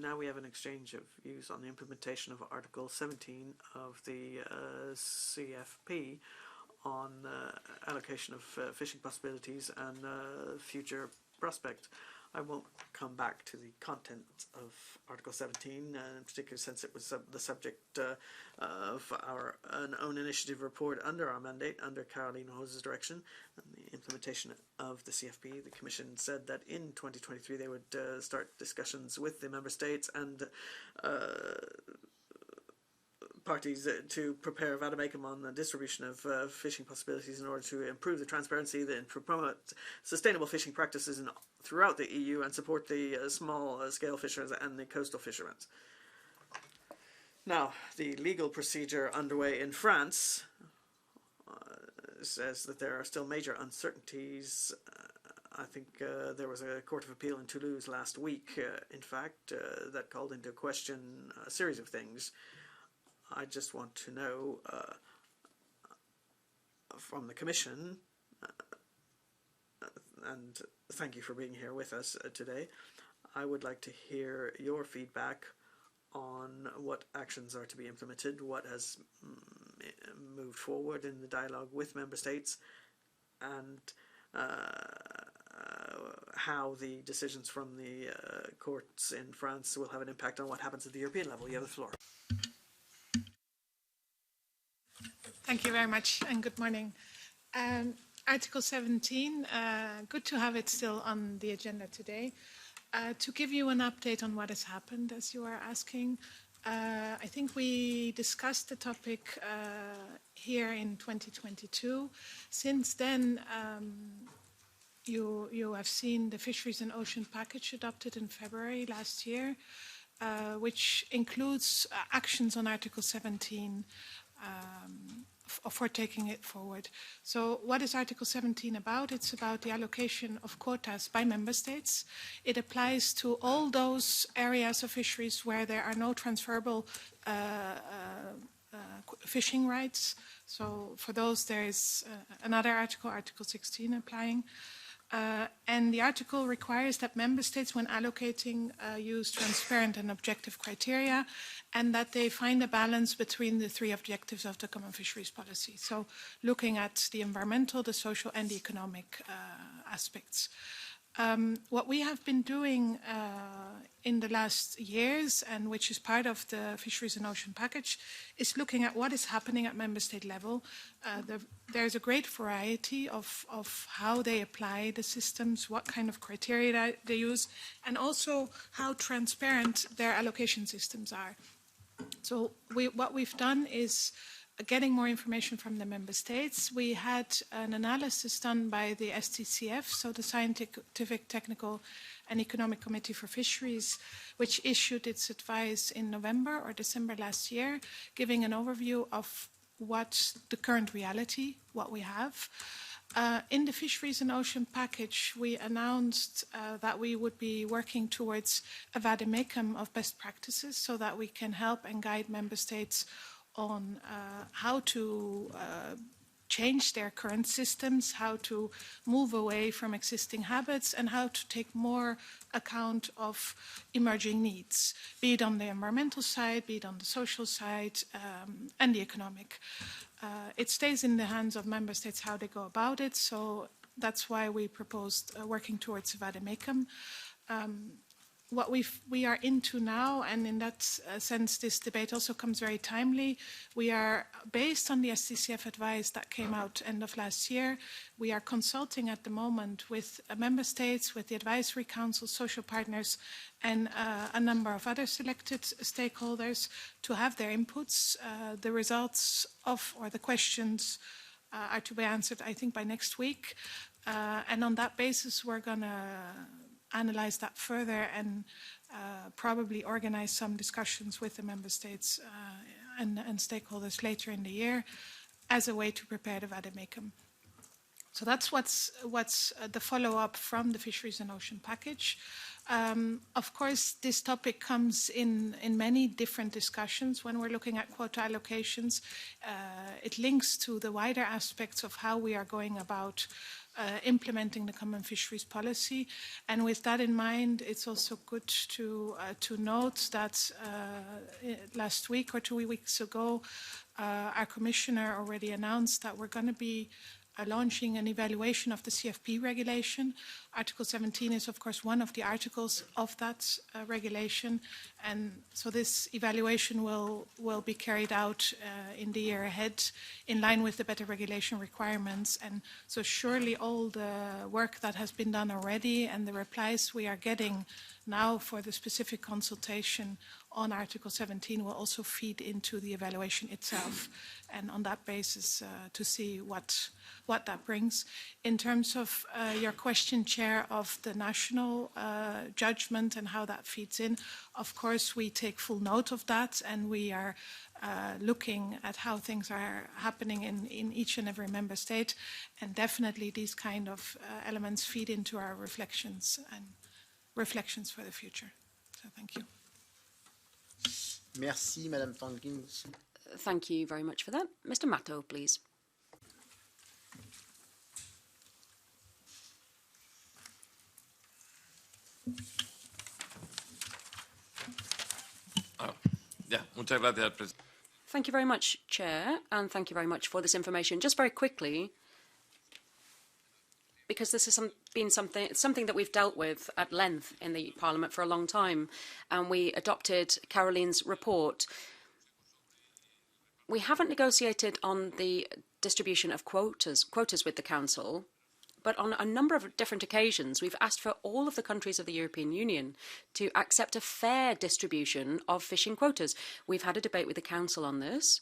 now we have an exchange of views on the implementation of Article 17 of the CFP on allocation of fishing possibilities and future prospect. I won't come back to the content of Article 17, in particular since it was the subject of our own initiative report under our mandate, under Caroline Hose's direction, and the implementation of the CFP. The Commission said that in 2023 they would start discussions with the Member States and parties to prepare a vademecum on the distribution of fishing possibilities in order to improve the transparency and promote sustainable fishing practices throughout the EU and support the small-scale fishers and the coastal fishermen. Now, the legal procedure underway in France says that there are still major uncertainties. I think there was a Court of Appeal in Toulouse last week, in fact, that called into question a series of things. I just want to know from the Commission, and thank you for being here with us today, I would like to hear your feedback on what actions are to be implemented, what has moved forward in the dialogue with Member States, and how the decisions from the courts in France will have an impact on what happens at the European level. You have the floor. Thank you very much and good morning. Article 17, good to have it still on the agenda today. To give you an update on what has happened, as you are asking, I think we discussed the topic here in 2022. Since then, you have seen the Fisheries and Ocean Package adopted in February last year, which includes actions on Article 17 for taking it forward. So what is Article 17 about? It's about the allocation of quotas by member states. It applies to all those areas of fisheries where there are no transferable fishing rights. So for those there is another article, Article 16, applying. And the article requires that member states, when allocating, use transparent and objective criteria, and that they find a balance between the three objectives of the Common Fisheries Policy. So looking at the environmental, the social, and the economic aspects. What we have been doing in the last years, and which is part of the Fisheries and Ocean Package, is looking at what is happening at member state level. There's a great variety of how they apply the systems, what kind of criteria they use, and also how transparent their allocation systems are. So what we've done is getting more information from the member states. We had an analysis done by the STCF, so the Scientific, Technical and Economic Committee for Fisheries, which issued its advice in November or December last year, giving an overview of what's the current reality, what we have. In the Fisheries and Ocean Package, we announced that we would be working towards a vademecum of best practices so that we can help and guide member states on how to change their current systems, how to move away from existing habits, and how to take more account of emerging needs, be it on the environmental side, be it on the social side, and the economic. It stays in the hands of member states how they go about it, so that's why we proposed working towards a vademecum. What we are into now, and in that sense this debate also comes very timely, we are, based on the STCF advice that came out end of last year, we are consulting at the moment with member states, with the advisory council, social partners, and a number of other selected stakeholders to have their inputs. The results of, or the questions are to be answered, I think, by next week. And on that basis, we're going to analyze that further and probably organize some discussions with the member states and stakeholders later in the year as a way to prepare the vademecum. So that's what's the follow-up from the Fisheries and Ocean Package. Of course, this topic comes in many different discussions when we're looking at quota allocations. It links to the wider aspects of how we are going about implementing the Common Fisheries Policy. And with that in mind, it's also good to note that last week or 2 weeks ago, our Commissioner already announced that we're going to be launching an evaluation of the CFP regulation. Article 17 is, of course, one of the articles of that regulation. And so this evaluation will be carried out in the year ahead in line with the better regulation requirements. And so surely all the work that has been done already and the replies we are getting now for the specific consultation on Article 17 will also feed into the evaluation itself, and on that basis to see what that brings. In terms of your question, Chair, of the national judgment and how that feeds in, of course we take full note of that, and we are looking at how things are happening in each and every member state, and definitely these kind of elements feed into our reflections for the future. So thank you. Merci, Madame Tonkins. Thank you very much for that. Mr. Matto, please. Muchas gracias, Presidente. Thank you very much, Chair, and thank you very much for this information. Just very quickly, because this has been something that we've dealt with at length in the Parliament for a long time, and we adopted Caroline's report. We haven't negotiated on the distribution of quotas with the Council, but on a number of different occasions, we've asked for all of the countries of the European Union to accept a fair distribution of fishing quotas. We've had a debate with the Council on this,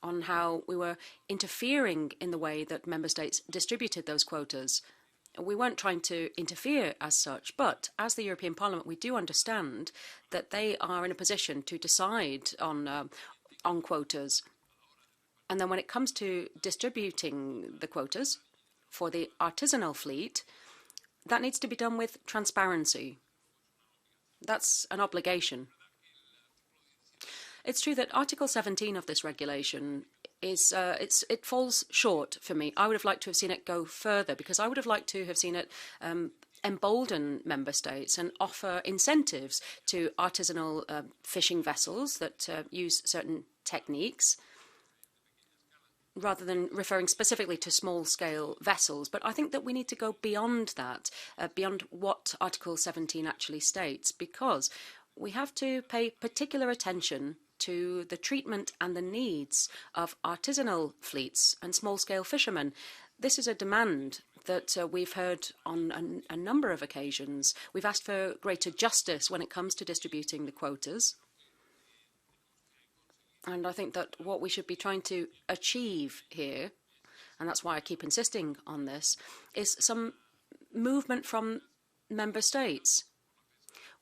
on how we were interfering in the way that member states distributed those quotas. We weren't trying to interfere as such, but as the European Parliament, we do understand that they are in a position to decide on quotas. And then when it comes to distributing the quotas for the artisanal fleet, that needs to be done with transparency. That's an obligation. It's true that Article 17 of this regulation is it falls short for me. I would have liked to have seen it go further, because I would have liked to have seen it embolden member states and offer incentives to artisanal fishing vessels that use certain techniques, rather than referring specifically to small-scale vessels. But I think that we need to go beyond that, beyond what Article 17 actually states, because we have to pay particular attention to the treatment and the needs of artisanal fleets and small-scale fishermen. This is a demand that we've heard on a number of occasions. We've asked for greater justice when it comes to distributing the quotas. And I think that what we should be trying to achieve here, and that's why I keep insisting on this, is some movement from member states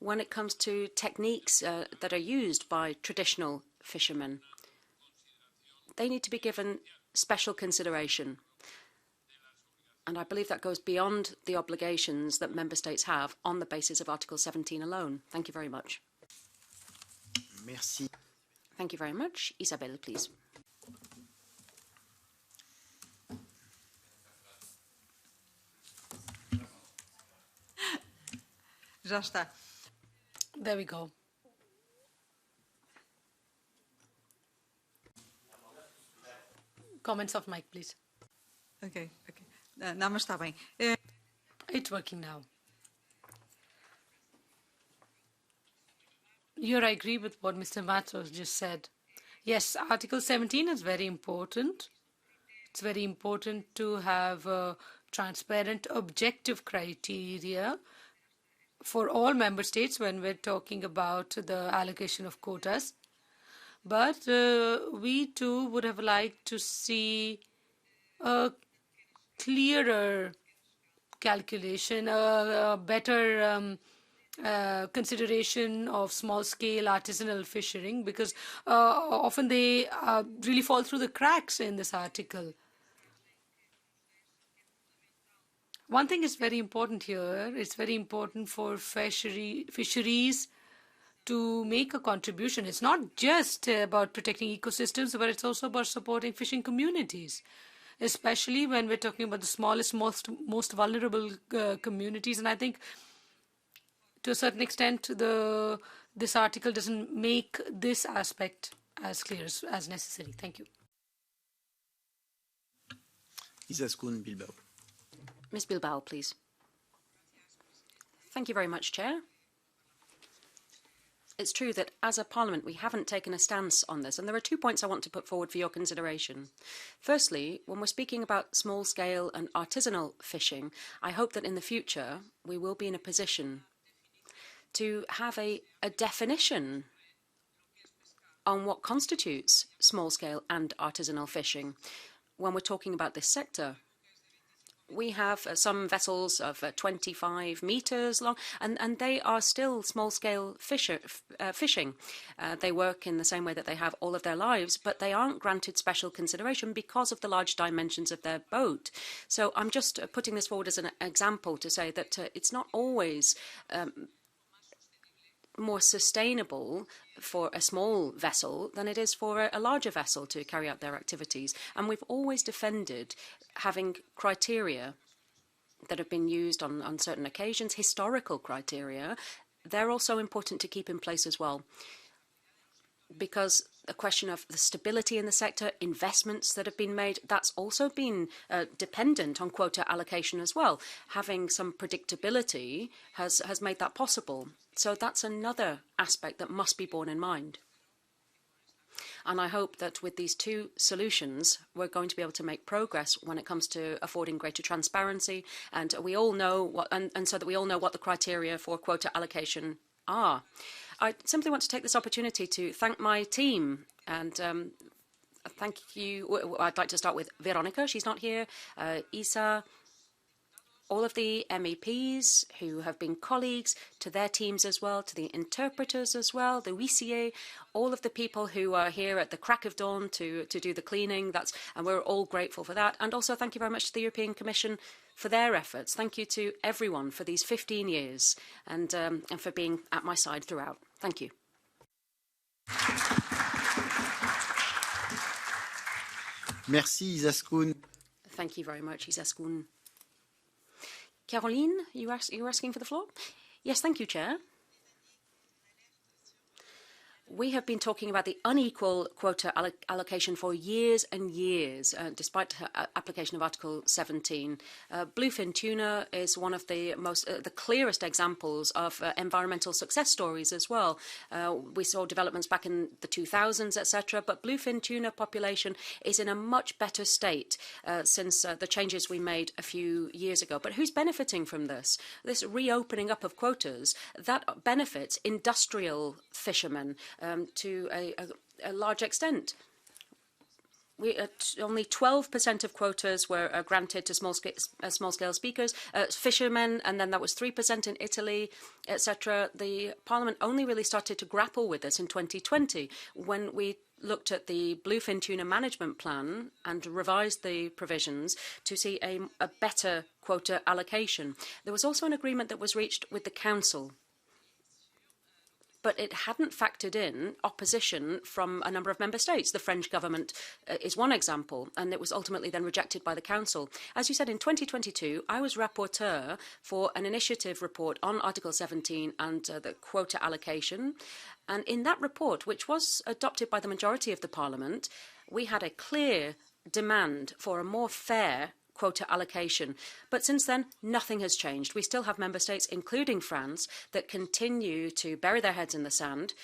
when it comes to techniques that are used by traditional fishermen. They need to be given special consideration. And I believe that goes beyond the obligations that member states have on the basis of Article 17 alone. Thank you very much. Merci. Thank you very much. Isabelle, please. Já está. There we go. Comments of Mike, please. Ok. Não, mas está bem. It's working now. Here I agree with what Mr. Matos just said. Yes, Article 17 is very important. It's very important to have transparent, objective criteria for all member states when we're talking about the allocation of quotas. But we too would have liked to see a clearer calculation, a better consideration of small-scale artisanal fishing, because often they really fall through the cracks in this article. One thing is very important here. It's very important for fisheries to make a contribution. It's not just about protecting ecosystems, but it's also about supporting fishing communities. especially when we're talking about the smallest, most vulnerable communities. And I think to a certain extent, this article doesn't make this aspect as clear as necessary. Thank you. Izaskun Bilbao. Ms. Bilbao, please. Thank you very much, Chair. It's true that as a Parliament we haven't taken a stance on this, and there are 2 points I want to put forward for your consideration. Firstly, when we're speaking about small-scale and artisanal fishing, I hope that in the future we will be in a position to have a definition on what constitutes small-scale and artisanal fishing when we're talking about this sector. We have some vessels of 25 metres long, and they are still small-scale fishing. They work in the same way that they have all of their lives, but they aren't granted special consideration because of the large dimensions of their boat. So I'm just putting this forward as an example to say that it's not always more sustainable for a small vessel than it is for a larger vessel to carry out their activities. And we've always defended having criteria that have been used on certain occasions, historical criteria. They're also important to keep in place as well, because the question of the stability in the sector, investments that have been made, that's also been dependent on quota allocation as well. Having some predictability has made that possible. So that's another aspect that must be borne in mind. And I hope that with these two solutions, we're going to be able to make progress when it comes to affording greater transparency, and we all know what, and so that we all know what the criteria for quota allocation are. I simply want to take this opportunity to thank my team, and thank you. I'd like to start with Veronica. She's not here. Isa. All of the MEPs who have been colleagues, to their teams as well, to the interpreters as well, the huissier, all of the people who are here at the crack of dawn to do the cleaning. And we're all grateful for that. And also thank you very much to the European Commission for their efforts. Thank you to everyone for these 15 years and for being at my side throughout. Thank you. Merci, Izaskun. Thank you very much, Izaskun. Caroline, you were asking for the floor? Yes, thank you, Chair. We have been talking about the unequal quota allocation for years and years, despite application of Article 17. Bluefin tuna is one of the the clearest examples of environmental success stories as well. We saw developments back in the 2000s, etc., but bluefin tuna population is in a much better state since the changes we made a few years ago. But who's benefiting from this? This reopening up of quotas, that benefits industrial fishermen, to a large extent. Only 12% of quotas were granted to small-scale speakers, fishermen, and then that was 3% in Italy, etc. The Parliament only really started to grapple with this in 2020 when we looked at the bluefin tuna management plan and revised the provisions to see a better quota allocation. There was also an agreement that was reached with the Council, but it hadn't factored in opposition from a number of member states. The French government is one example, and it was ultimately then rejected by the Council. As you said, in 2022, I was rapporteur for an initiative report on Article 17 and the quota allocation. And in that report, which was adopted by the majority of the Parliament, we had a clear demand for a more fair quota allocation. But since then, nothing has changed. We still have member states, including France, that continue to bury their heads in the sand.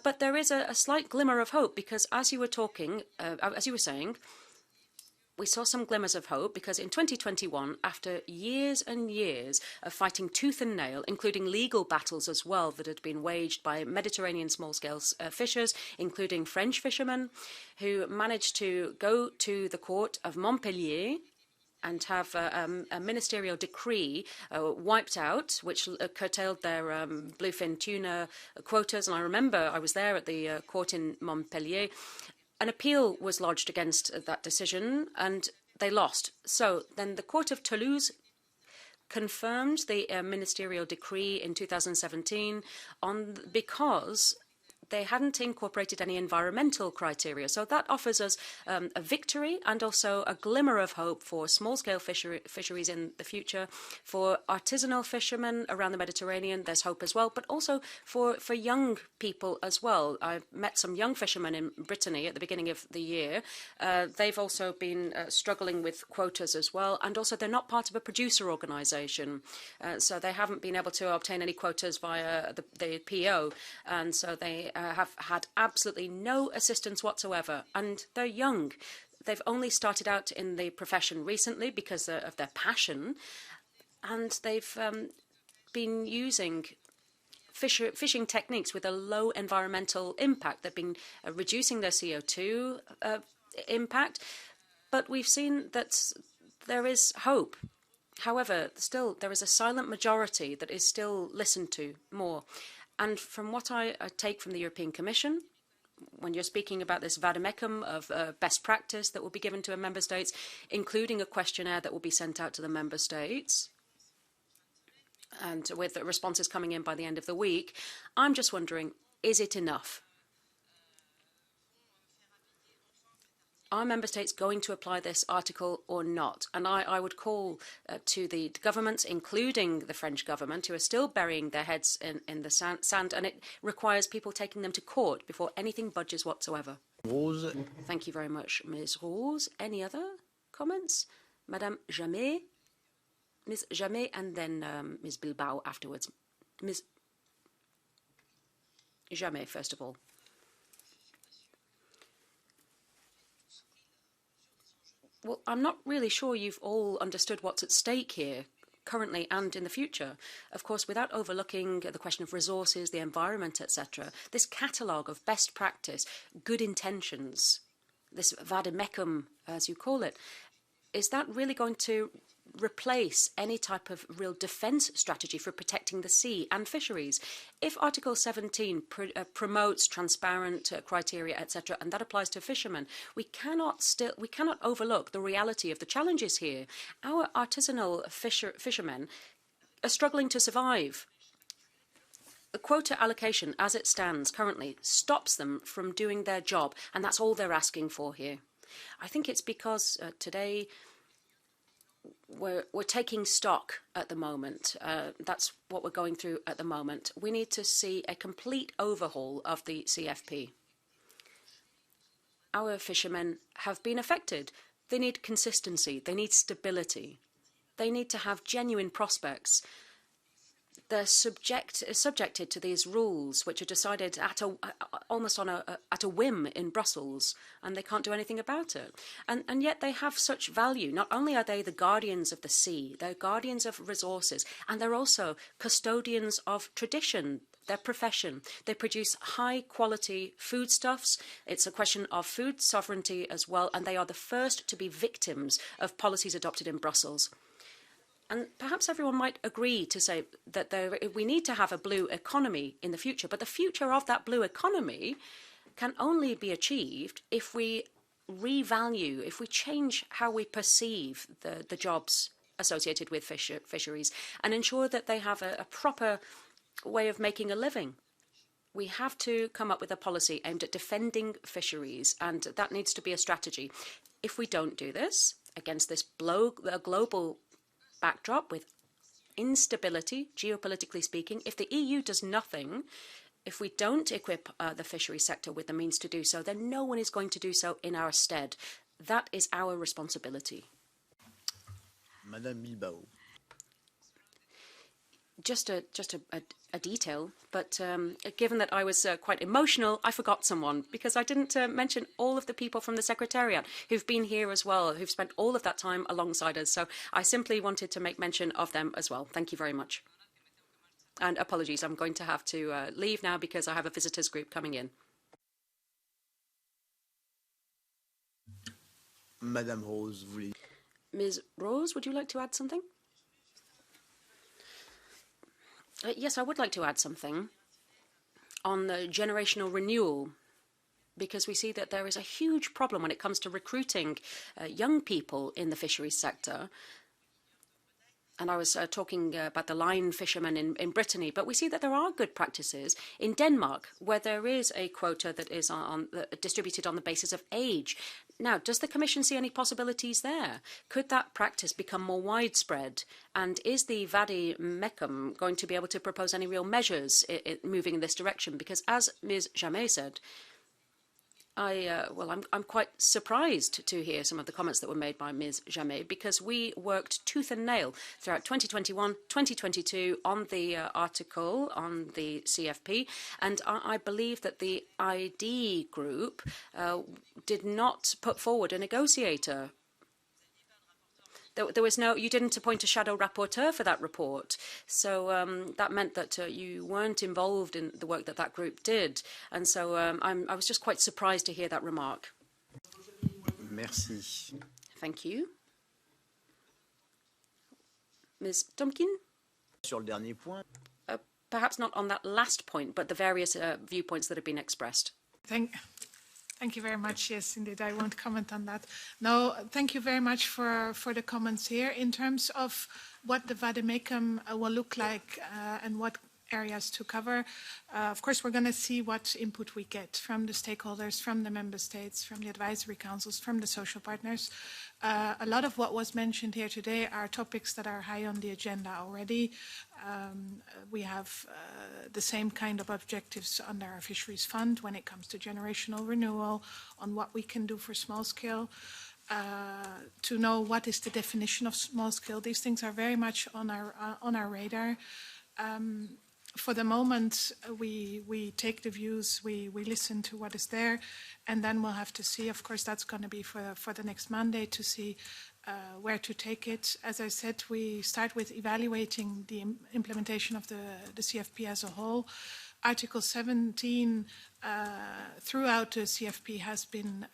But there is a slight glimmer of hope, because as you were saying, we saw some glimmers of hope, because in 2021, after years and years of fighting tooth and nail, including legal battles as well that had been waged by Mediterranean small-scale fishers, including French fishermen, who managed to go to the court of Montpellier and have a ministerial decree wiped out, which curtailed their bluefin tuna quotas. And I remember I was there at the court in Montpellier. An appeal was lodged against that decision, and they lost. So then the Court of Toulouse confirmed the ministerial decree in 2017 because they hadn't incorporated any environmental criteria. So that offers us a victory and also a glimmer of hope for small-scale fisheries in the future. For artisanal fishermen around the Mediterranean, there's hope as well, but also for young people as well. I met some young fishermen in Brittany at the beginning of the year. They've also been struggling with quotas as well, and also they're not part of a producer organisation, so they haven't been able to obtain any quotas via the PO, and so they have had absolutely no assistance whatsoever, and they're young. They've only started out in the profession recently because of their passion, and they've been using fishing techniques with a low environmental impact. They've been reducing their CO2 impact, but we've seen that there is hope. However, still, there is a silent majority that is still listened to more. And from what I take from the European Commission, when you're speaking about this vademecum of best practice that will be given to member states, including a questionnaire that will be sent out to the member states, and with the responses coming in by the end of the week, I'm just wondering, is it enough? Are member states going to apply this article or not? And I would call to the governments, including the French government, who are still burying their heads in the sand, and it requires people taking them to court before anything budges whatsoever. Rose. Thank you very much, Ms. Rose. Any other comments? Madame Jamet? Ms. Jamet, and then Ms. Bilbao afterwards. Ms. Jamet, first of all. Well, I'm not really sure you've all understood what's at stake here, currently and in the future. Of course, without overlooking the question of resources, the environment, etc., this catalogue of best practice, good intentions, this vademecum, as you call it, is that really going to replace any type of real defence strategy for protecting the sea and fisheries? If Article 17 promotes transparent criteria, etc., and that applies to fishermen, we cannot overlook the reality of the challenges here. Our artisanal fishermen are struggling to survive. The quota allocation, as it stands currently, stops them from doing their job, and that's all they're asking for here. I think it's because today we're taking stock at the moment. That's what we're going through at the moment. We need to see a complete overhaul of the CFP. Our fishermen have been affected. They need consistency. They need stability. They need to have genuine prospects. They're subjected to these rules, which are decided almost at a whim in Brussels, and they can't do anything about it. And yet they have such value. Not only are they the guardians of the sea, they're guardians of resources, and they're also custodians of tradition, their profession. They produce high-quality foodstuffs. It's a question of food sovereignty as well, and they are the first to be victims of policies adopted in Brussels. And perhaps everyone might agree to say that we need to have a blue economy in the future, but the future of that blue economy can only be achieved if we revalue, if we change how we perceive the jobs associated with fisheries and ensure that they have a proper way of making a living. We have to come up with a policy aimed at defending fisheries, and that needs to be a strategy. If we don't do this, against this global backdrop with instability, geopolitically speaking, if the EU does nothing, if we don't equip the fishery sector with the means to do so, then no one is going to do so in our stead. That is our responsibility. Madame Bilbao. Just a detail, but given that I was quite emotional, I forgot someone because I didn't mention all of the people from the Secretariat who've been here as well, who've spent all of that time alongside us. So I simply wanted to make mention of them as well. Thank you very much. And apologies, I'm going to have to leave now because I have a visitors group coming in. Madame Rose, voulez... Ms. Rose, would you like to add something? Yes, I would like to add something on the generational renewal, because we see that there is a huge problem when it comes to recruiting young people in the fisheries sector. and I was talking about the line fishermen in Brittany, but we see that there are good practices in Denmark, where there is a quota that is distributed on the basis of age. Now, does the Commission see any possibilities there? Could that practice become more widespread? And is the Vade Mecum going to be able to propose any real measures moving in this direction? Because as Ms. Jamet said, I'm quite surprised to hear some of the comments that were made by Ms. Jamet, because we worked tooth and nail throughout 2021, 2022 on the article on the CFP, and I believe that the ID group did not put forward a negotiator. There was no, you didn't appoint a shadow rapporteur for that report. So that meant that you weren't involved in the work that that group did. And so I was just quite surprised to hear that remark. Merci. Thank you. Ms. Tompkin? Sur le dernier point. Perhaps not on that last point, but the various viewpoints that have been expressed. Thank you very much. Yes, indeed, I won't comment on that. No, thank you very much for the comments here. In terms of what the Vade Mecum will look like and what areas to cover, of course, we're going to see what input we get from the stakeholders, from the member states, from the advisory councils, from the social partners. A lot of what was mentioned here today are topics that are high on the agenda already. We have the same kind of objectives under our fisheries fund when it comes to generational renewal, on what we can do for small scale, to know what is the definition of small scale. These things are very much on our radar. For the moment, we take the views, we listen to what is there, and then we'll have to see. Of course, that's going to be for the next mandate to see where to take it. As I said, we start with evaluating the implementation of the CFP as a whole. Article 17 throughout the CFP has been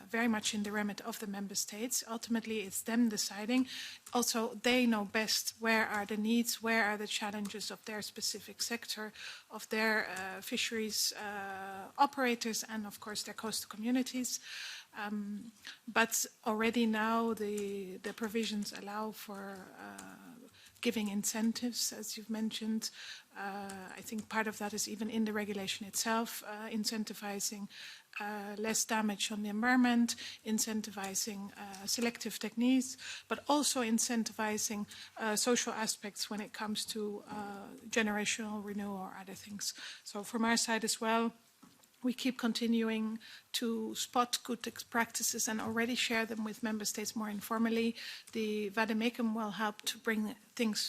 very much in the remit of the member states. Ultimately, it's them deciding. Also, they know best where are the needs, where are the challenges of their specific sector, of their fisheries operators, and of course their coastal communities. But already now the provisions allow for giving incentives, as you've mentioned. I think part of that is even in the regulation itself, incentivizing less damage on the environment, incentivizing selective techniques, but also incentivizing social aspects when it comes to generational renewal or other things. So from our side as well, we keep continuing to spot good practices and already share them with member states more informally. The Vade Mecum will help to bring things